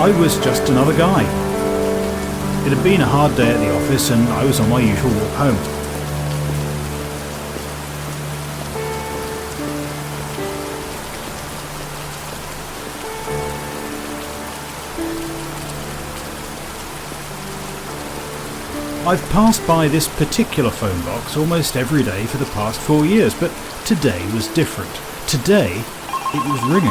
I was just another guy. It had been a hard day at the office and I was on my usual walk home. I've passed by this particular phone box almost every day for the past 4 years, but today was different. Today, it was ringing.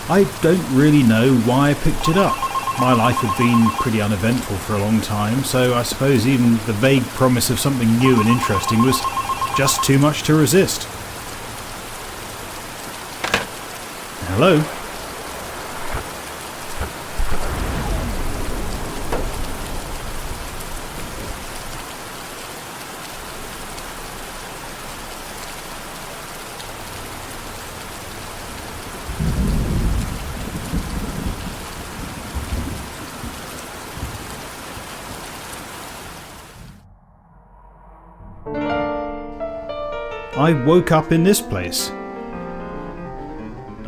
I don't really know why I picked it up. My life had been pretty uneventful for a long time, so I suppose even the vague promise of something new and interesting was just too much to resist. Hello? I woke up in this place.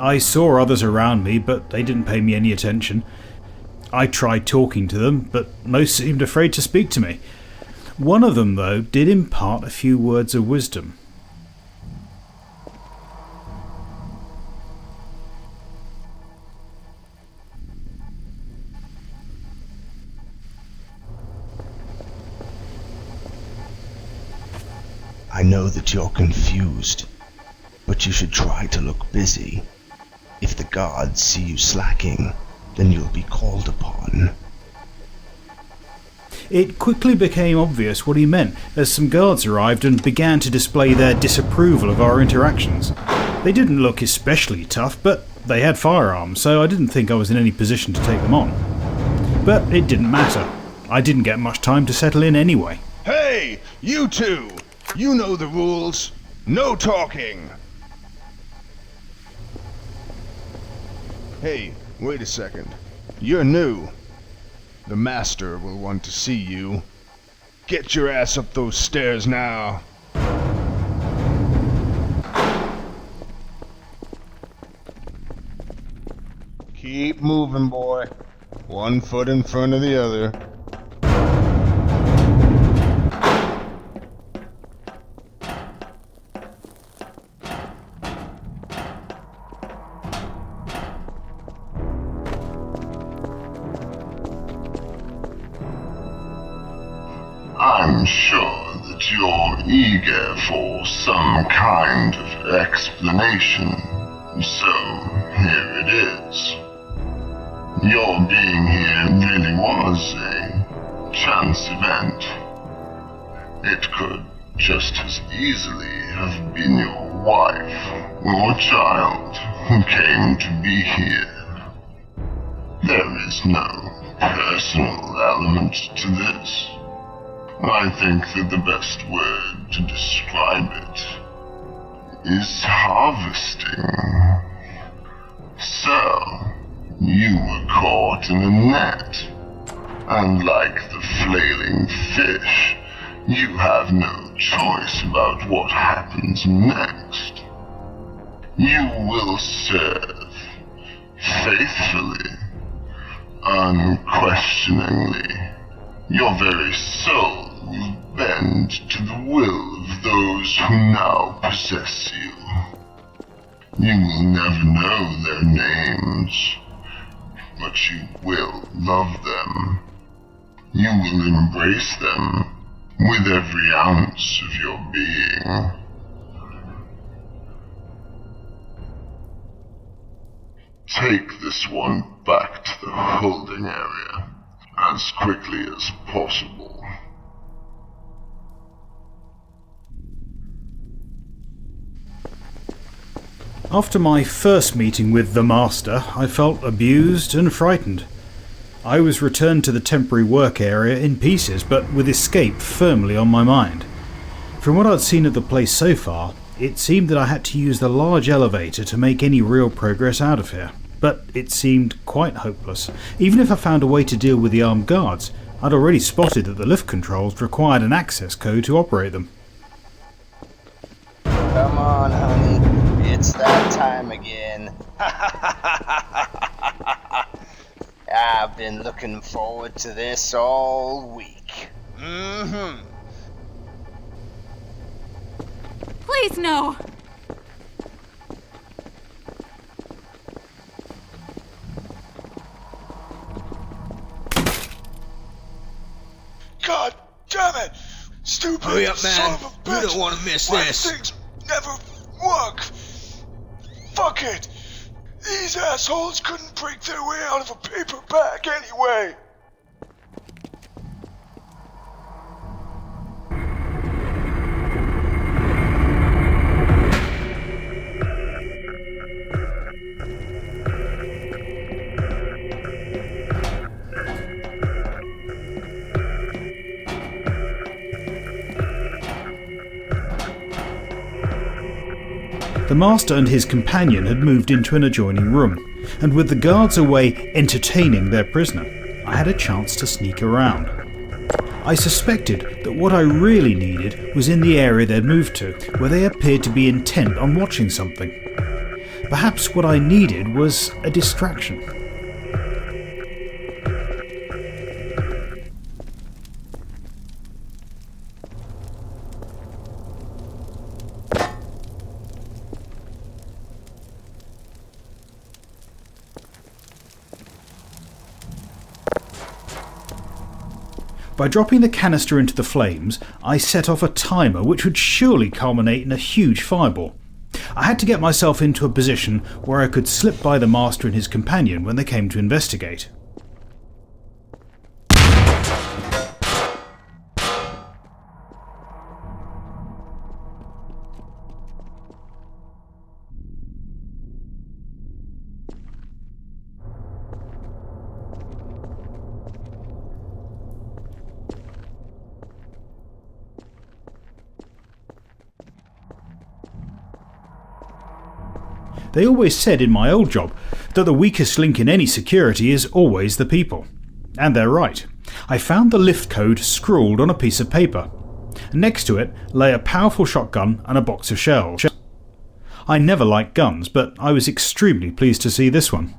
I saw others around me, but they didn't pay me any attention. I tried talking to them, but most seemed afraid to speak to me. One of them, though, did impart a few words of wisdom. I know that you're confused, but you should try to look busy. If the gods see you slacking, then you'll be called upon. It quickly became obvious what he meant as some guards arrived and began to display their disapproval of our interactions. They didn't look especially tough, but they had firearms, so I didn't think I was in any position to take them on. But it didn't matter. I didn't get much time to settle in anyway. Hey, you two! You know the rules. No talking. Hey, wait a second. You're new. The master will want to see you. Get your ass up those stairs now. Keep moving, boy. One foot in front of the other. I'm sure that you're eager for some kind of explanation, so here it is. Your being here really was a chance event. It could just as easily have been your wife or child who came to be here. There is no personal element to this. I think that the best word to describe it is harvesting. So, you were caught in a net, and like the flailing fish, you have no choice about what happens next. You will serve faithfully, unquestioningly. Your very soul will bend to the will of those who now possess you. You will never know their names, but you will love them. You will embrace them with every ounce of your being. Take this one back to the holding area as quickly as possible. After my first meeting with the Master, I felt abused and frightened. I was returned to the temporary work area in pieces, but with escape firmly on my mind. From what I'd seen of the place so far, it seemed that I had to use the large elevator to make any real progress out of here. But it seemed quite hopeless. Even if I found a way to deal with the armed guards, I'd already spotted that the lift controls required an access code to operate them. Come on, honey. It's that time again. I've been looking forward to this all week. Please, no! God damn it! Stupid Hurry up, man. son of a bitch! You don't want to miss Why this. things never work? Fuck it! These assholes couldn't break their way out of a paper bag anyway! The master and his companion had moved into an adjoining room, and with the guards away entertaining their prisoner, I had a chance to sneak around. I suspected that what I really needed was in the area they'd moved to, where they appeared to be intent on watching something. Perhaps what I needed was a distraction. By dropping the canister into the flames, I set off a timer which would surely culminate in a huge fireball. I had to get myself into a position where I could slip by the master and his companion when they came to investigate. They always said in my old job that the weakest link in any security is always the people. And they're right. I found the lift code scrawled on a piece of paper. Next to it lay a powerful shotgun and a box of shells. I never liked guns, but I was extremely pleased to see this one.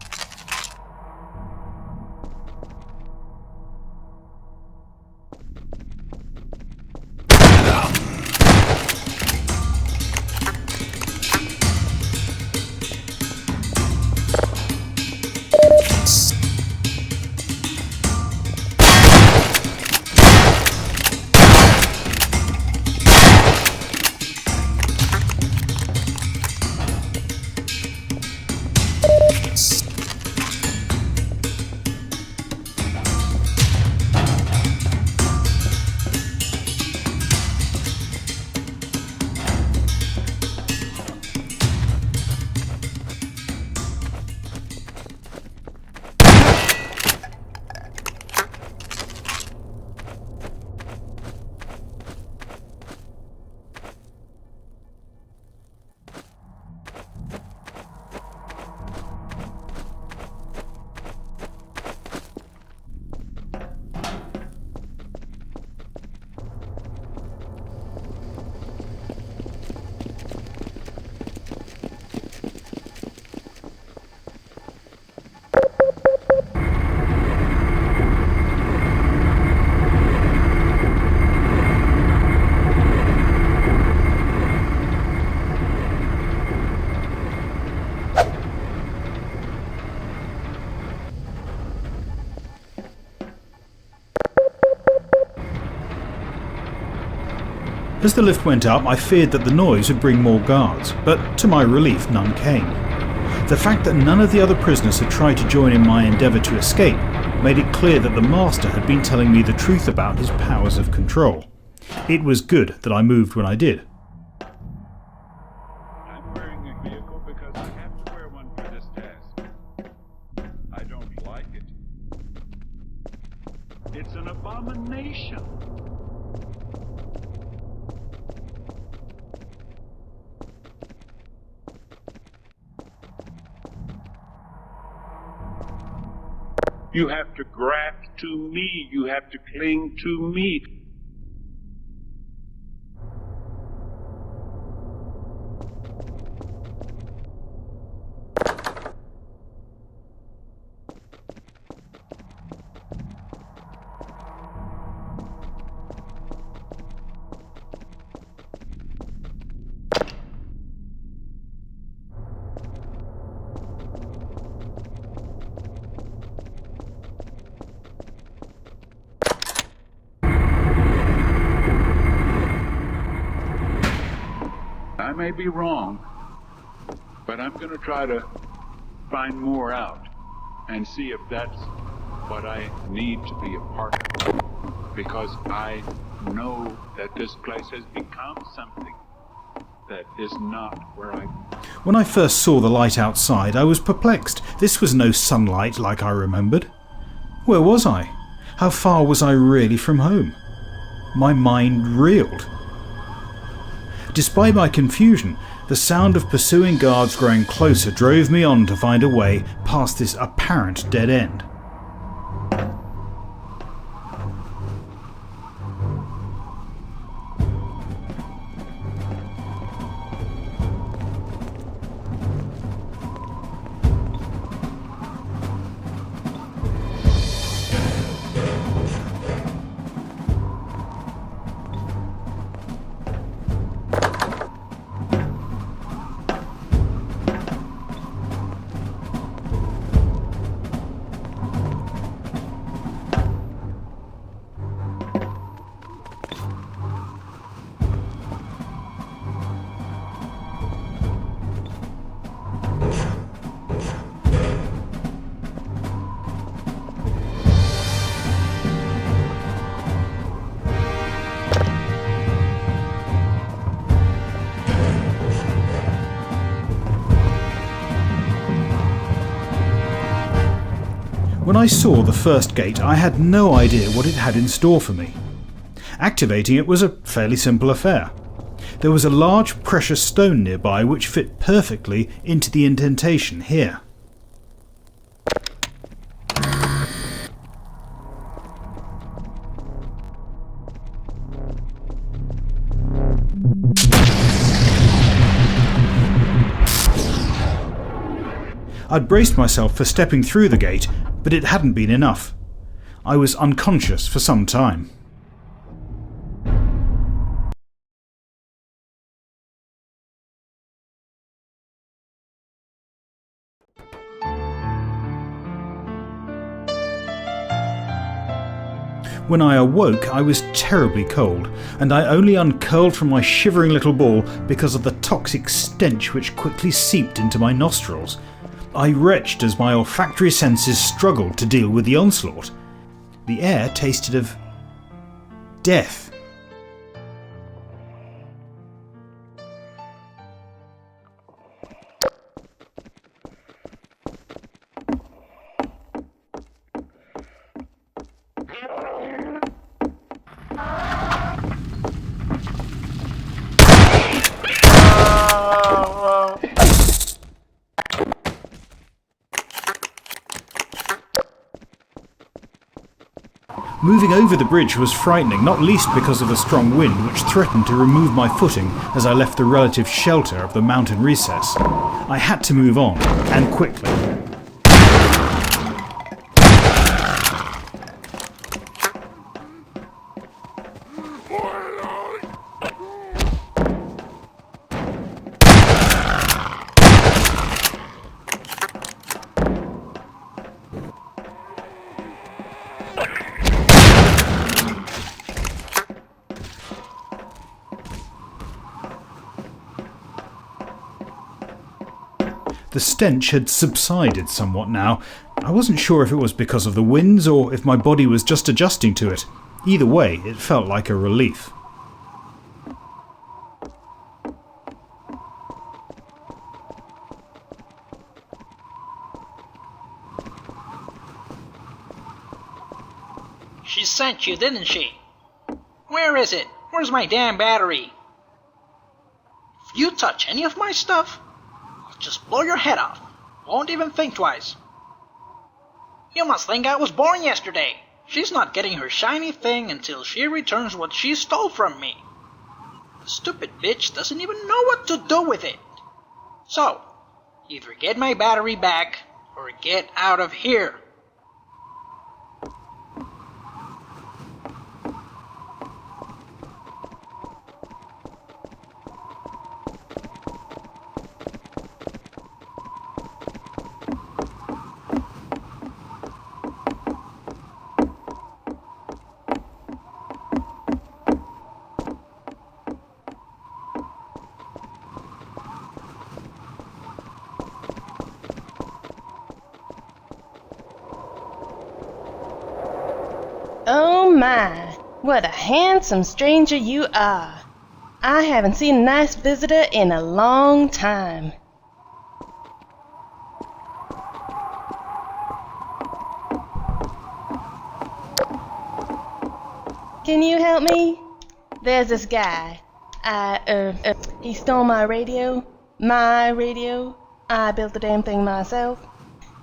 As the lift went up, I feared that the noise would bring more guards, but to my relief none came. The fact that none of the other prisoners had tried to join in my endeavour to escape made it clear that the master had been telling me the truth about his powers of control. It was good that I moved when I did. I'm wearing a vehicle because I have to wear one for this task. I don't like it. It's an abomination. You have to graft to me. You have to cling to me. may be wrong, but I'm going to try to find more out and see if that's what I need to be a part of. Because I know that this place has become something that is not where I... When I first saw the light outside, I was perplexed. This was no sunlight like I remembered. Where was I? How far was I really from home? My mind reeled. Despite my confusion, the sound of pursuing guards growing closer drove me on to find a way past this apparent dead end. When I saw the first gate, I had no idea what it had in store for me. Activating it was a fairly simple affair. There was a large precious stone nearby which fit perfectly into the indentation here. I'd braced myself for stepping through the gate, but it hadn't been enough. I was unconscious for some time. When I awoke, I was terribly cold, and I only uncurled from my shivering little ball because of the toxic stench which quickly seeped into my nostrils. I retched as my olfactory senses struggled to deal with the onslaught. The air tasted of death. Moving over the bridge was frightening, not least because of the strong wind which threatened to remove my footing as I left the relative shelter of the mountain recess. I had to move on, and quickly. The stench had subsided somewhat now. I wasn't sure if it was because of the winds or if my body was just adjusting to it. Either way, it felt like a relief. She sent you, didn't she? Where is it? Where's my damn battery? If you touch any of my stuff, I'll just blow your head off. Won't even think twice. You must think I was born yesterday. She's not getting her shiny thing until she returns what she stole from me. The stupid bitch doesn't even know what to do with it. So, either get my battery back, or get out of here. Oh my, what a handsome stranger you are. I haven't seen a nice visitor in a long time. Can you help me? There's this guy. He stole my radio. I built the damn thing myself.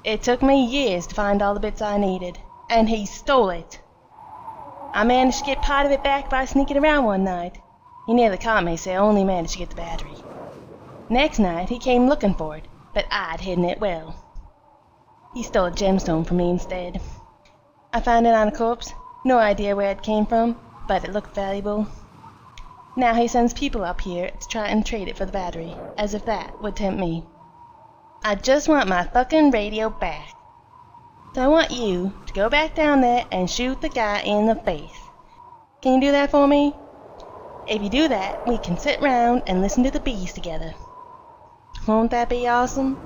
It took me years to find all the bits I needed, and he stole it. I managed to get part of it back by sneaking around one night. He nearly caught me, so I only managed to get the battery. Next night, he came looking for it, but I'd hidden it well. He stole a gemstone from me instead. I found it on a corpse. No idea where it came from, but it looked valuable. Now he sends people up here to try and trade it for the battery, as if that would tempt me. I just want my fucking radio back. So I want you to go back down there and shoot the guy in the face. Can you do that for me? If you do that, we can sit round and listen to the bees together. Won't that be awesome?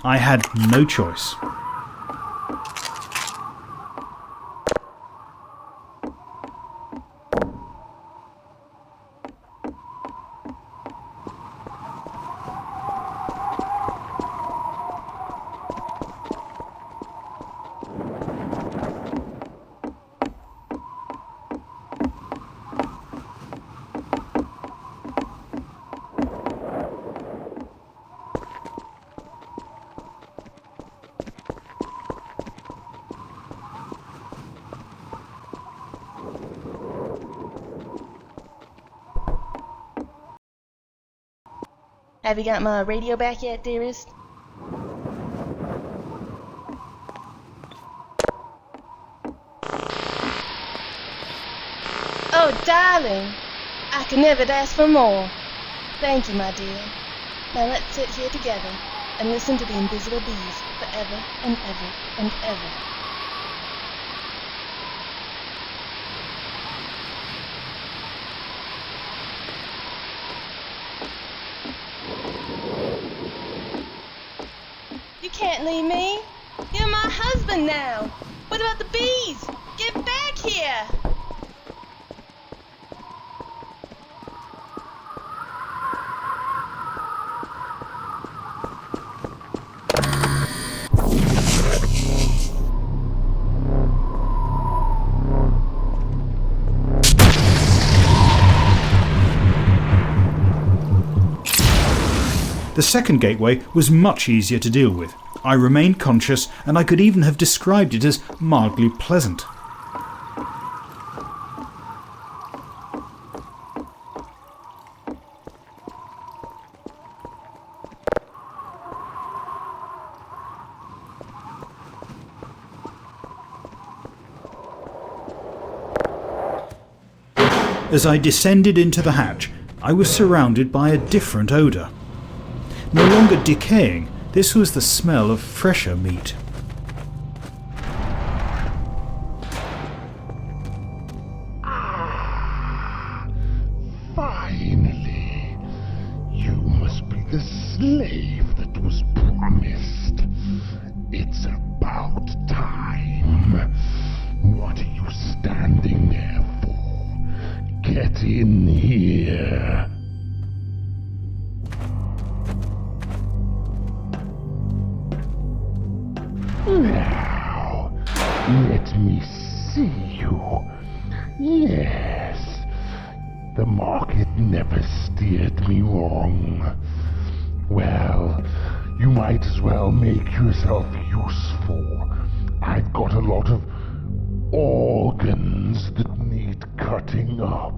I had no choice. Have you got my radio back yet, dearest? Oh, darling! I could never ask for more. Thank you, my dear. Now let's sit here together and listen to the invisible bees forever and ever and ever. You can't leave me. You're my husband now. What about the bees? Get back here! The second gateway was much easier to deal with. I remained conscious, and I could even have described it as mildly pleasant. As I descended into the hatch, I was surrounded by a different odour. No longer decaying, this was the smell of fresher meat. Finally, you must be the slave that was promised. It's about time. What are you standing there for? Get in here. Now, let me see you. Yes, the market never steered me wrong. Well, you might as well make yourself useful. I've got a lot of organs that need cutting up.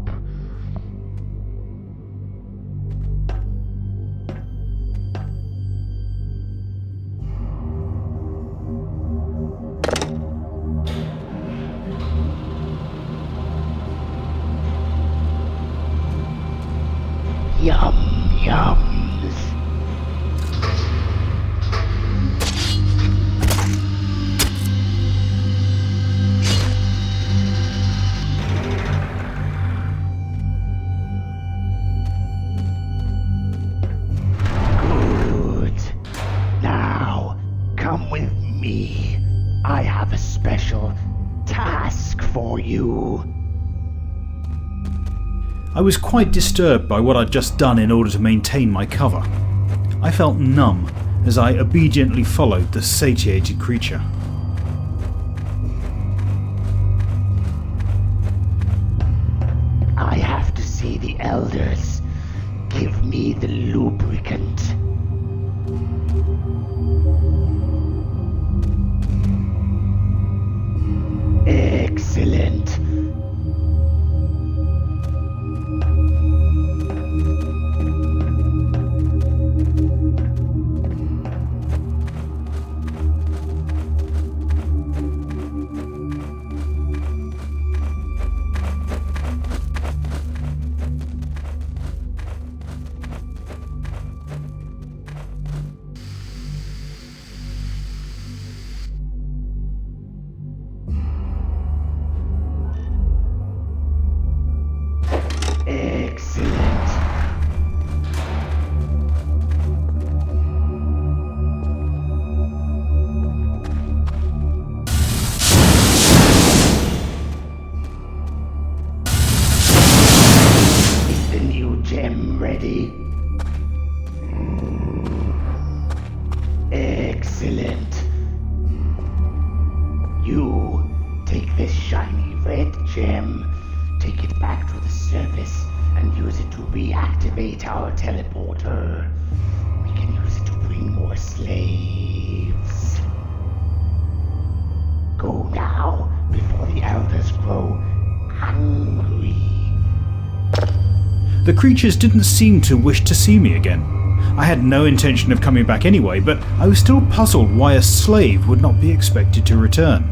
Yum, yums. Good. Now, come with me. I have a special task for you. I was quite disturbed by what I'd just done in order to maintain my cover. I felt numb as I obediently followed the satiated creature. I have to see the elders. Give me the lubricant. Excellent. Excellent. Is the new gem ready? Excellent. You take this shiny red gem, take it back to the surface, and use it to reactivate our teleporter. We can use it to bring more slaves. Go now, before the elders grow hungry. The creatures didn't seem to wish to see me again. I had no intention of coming back anyway, but I was still puzzled why a slave would not be expected to return.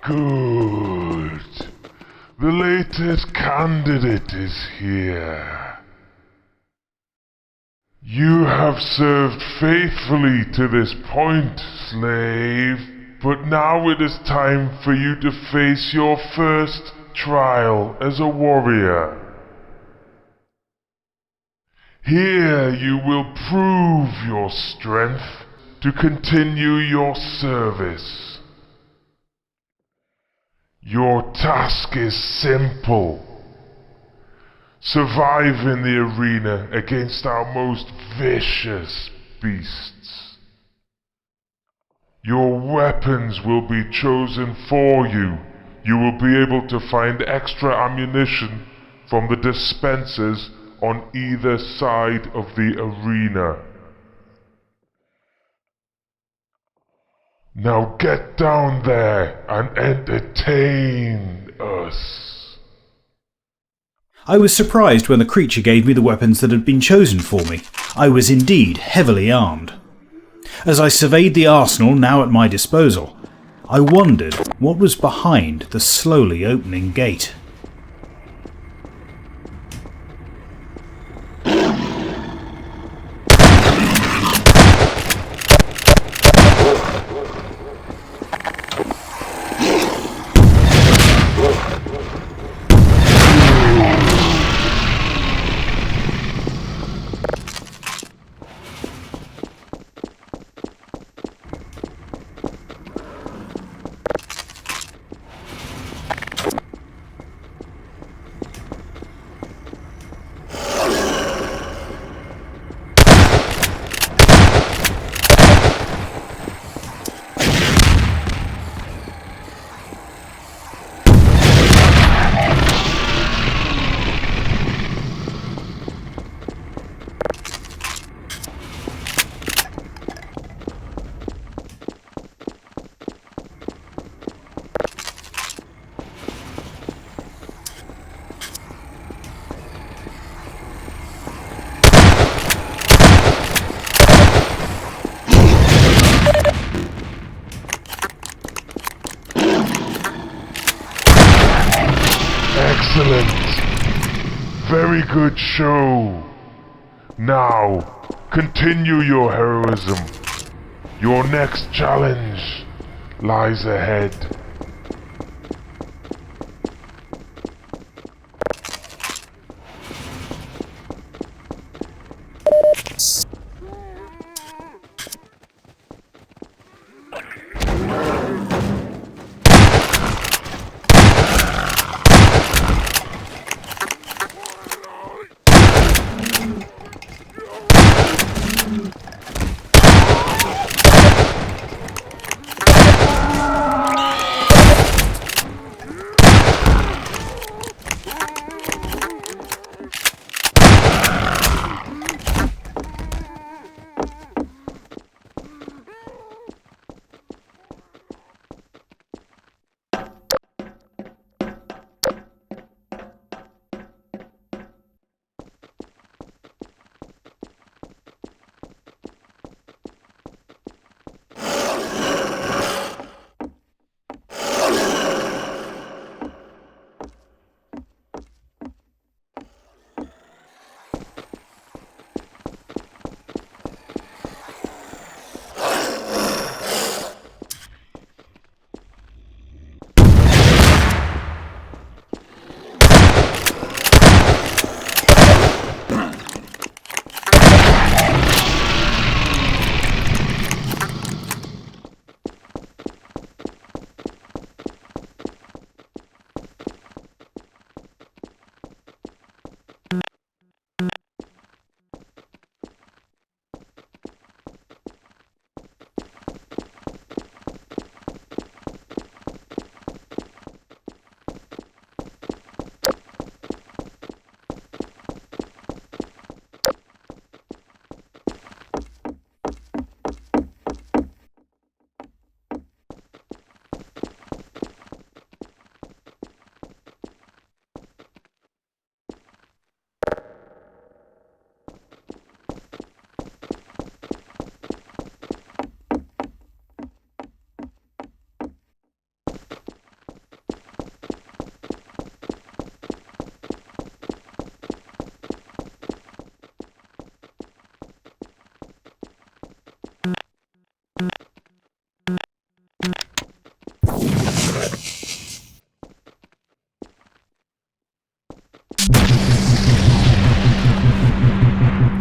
Good. The latest candidate is here. You have served faithfully to this point, slave, but now it is time for you to face your first trial as a warrior. Here you will prove your strength to continue your service. Your task is simple. Survive in the arena against our most vicious beasts. Your weapons will be chosen for you. You will be able to find extra ammunition from the dispensers on either side of the arena. Now get down there and entertain us. I was surprised when the creature gave me the weapons that had been chosen for me. I was indeed heavily armed. As I surveyed the arsenal now at my disposal, I wondered what was behind the slowly opening gate. Excellent. Very good show. Now, continue your heroism. Your next challenge lies ahead.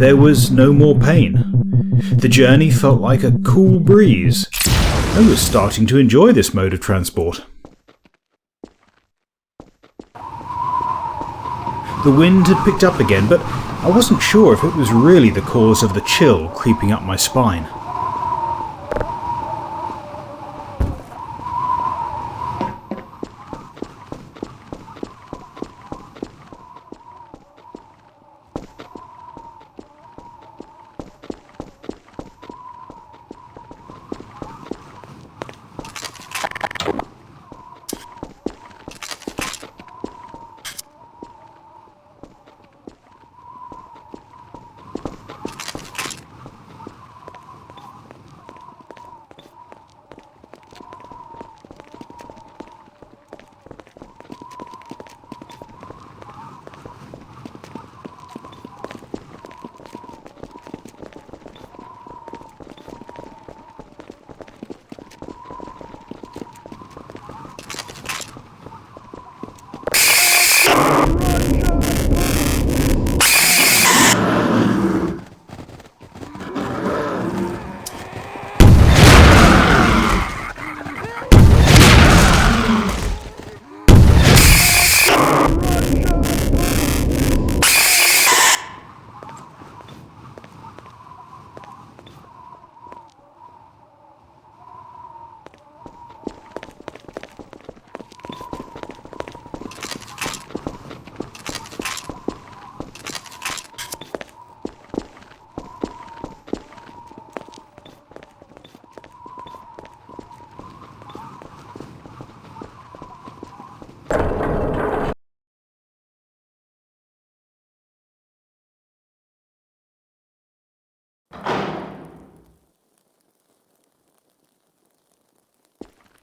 There was no more pain. The journey felt like a cool breeze. I was starting to enjoy this mode of transport. The wind had picked up again, but I wasn't sure if it was really the cause of the chill creeping up my spine.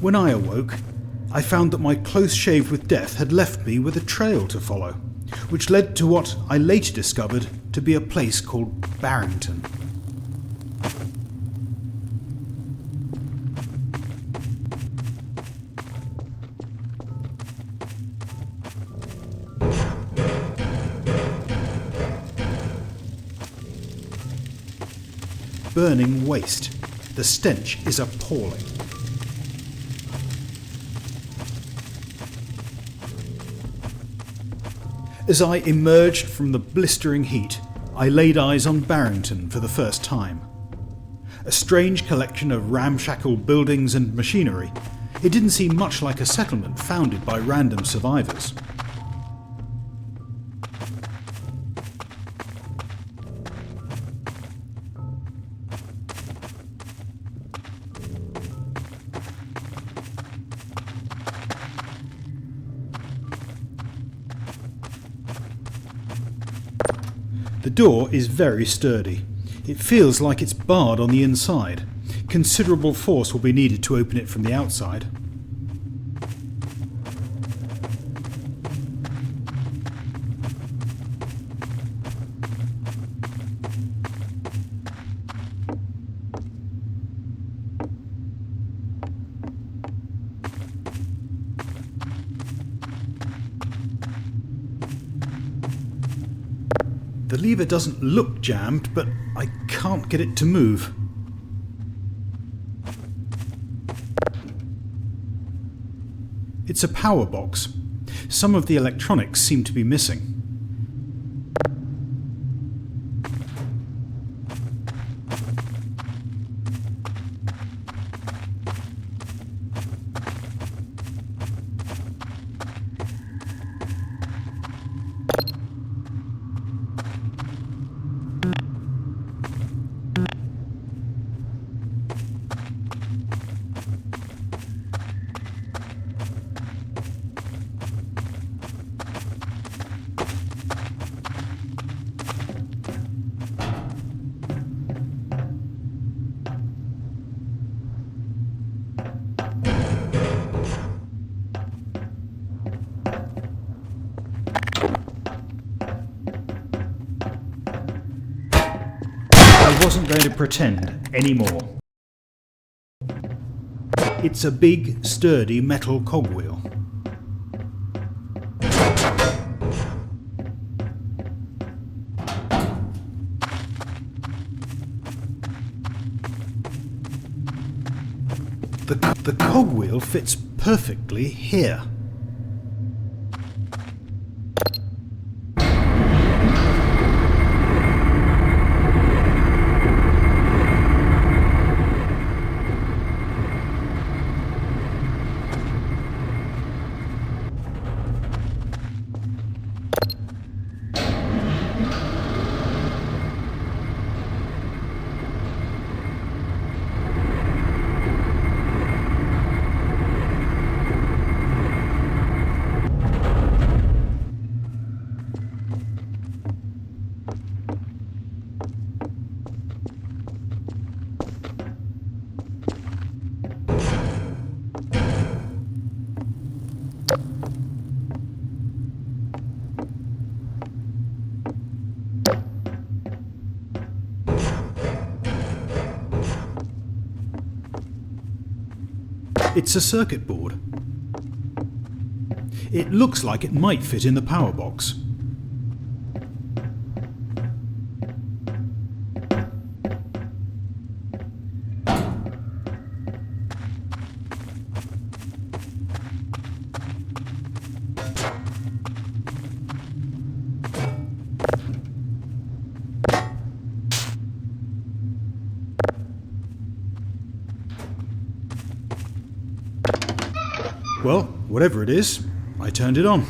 When I awoke, I found that my close shave with death had left me with a trail to follow, which led to what I later discovered to be a place called Barrington. Burning waste. The stench is appalling. As I emerged from the blistering heat, I laid eyes on Barrington for the first time. A strange collection of ramshackle buildings and machinery, it didn't seem much like a settlement founded by random survivors. The door is very sturdy. It feels like it's barred on the inside. Considerable force will be needed to open it from the outside. The lever doesn't look jammed, but I can't get it to move. It's a power box. Some of the electronics seem to be missing. I wasn't going to pretend anymore. It's a big, sturdy metal cogwheel. The cogwheel fits perfectly here. It's a circuit board. It looks like it might fit in the power box. Well, whatever it is, I turned it on.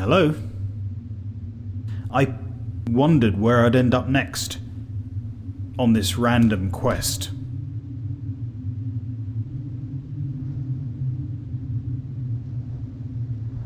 Hello? I wondered where I'd end up next on this random quest.